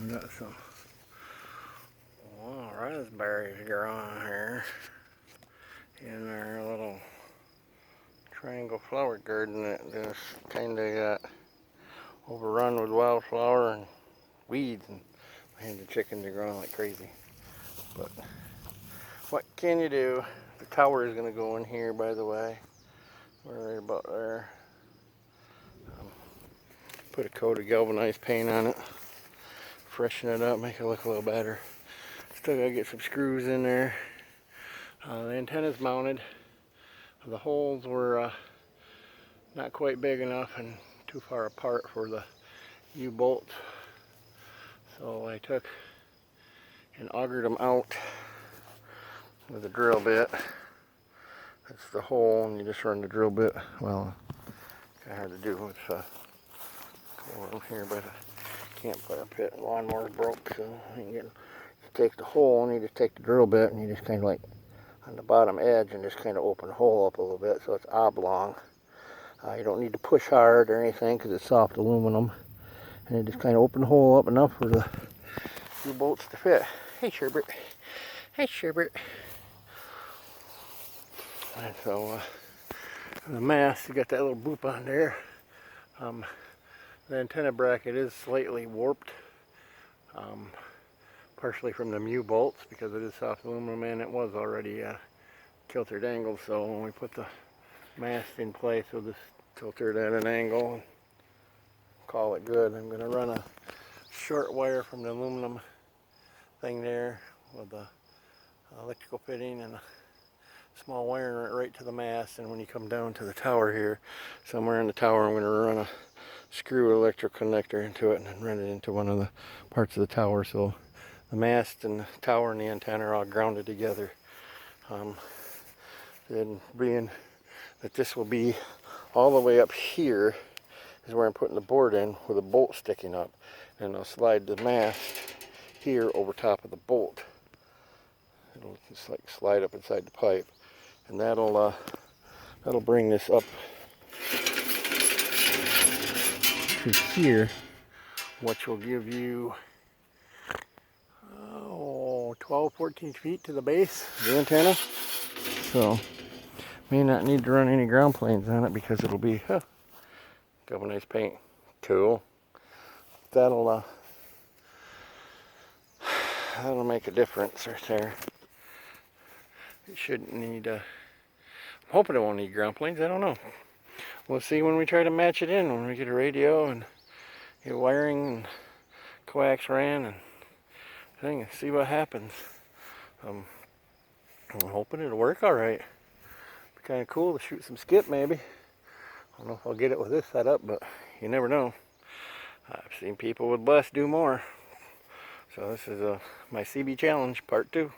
We got some raspberries growing here in our little triangle flower garden that just kind of got overrun with wildflower and weeds, and the chickens are growing like crazy. But what can you do? The tower is going to go in here, by the way. We're right about there. Put a coat of galvanized paint on it, freshen it up, make it look a little better. Still got to get some screws in there. The antenna's mounted. The holes were not quite big enough and too far apart for the U-bolts. So I took and augered them out with a drill bit. That's the hole, and you just run the drill bit. Well, kind of hard to do with over here, but I can't put a pit. The lawnmower's broke, so you take the hole and you just take the drill bit and you just kind of like on the bottom edge and just kind of open the hole up a little bit so it's oblong. You don't need to push hard or anything because it's soft aluminum, and you just kind of open the hole up enough for the U-bolts to fit. Hey, Sherbert. Hey, Sherbert. And so the mast, you got that little boop on there. The antenna bracket is slightly warped, partially from the U-bolts because it is soft aluminum and it was already kiltered angled. So when we put the mast in place, we'll just tilt it at an angle and call it good. I'm going to run a short wire from the aluminum thing there with the electrical fitting and a small wire right to the mast, and when you come down to the tower here, somewhere in the tower, I'm going to run a screw electric connector into it and then run it into one of the parts of the tower, so the mast and the tower and the antenna are all grounded together. Then being that this will be all the way up here is where I'm putting the board in with a bolt sticking up, and I'll slide the mast here over top of the bolt. It'll just like slide up inside the pipe, and that'll bring this up to here, which will give you 12-14 feet to the base of the antenna. So may not need to run any ground planes on it because it'll be galvanized paint. Cool. That'll make a difference right there. It shouldn't need I'm hoping it won't need ground planes. I don't know. We'll see when we try to match it in, when we get a radio and get wiring and coax ran and thing, and see what happens. I'm hoping it'll work all right. Be kind of cool to shoot some skip maybe. I don't know if I'll get it with this setup, but you never know. I've seen people with less do more. So this is my CB challenge part 2.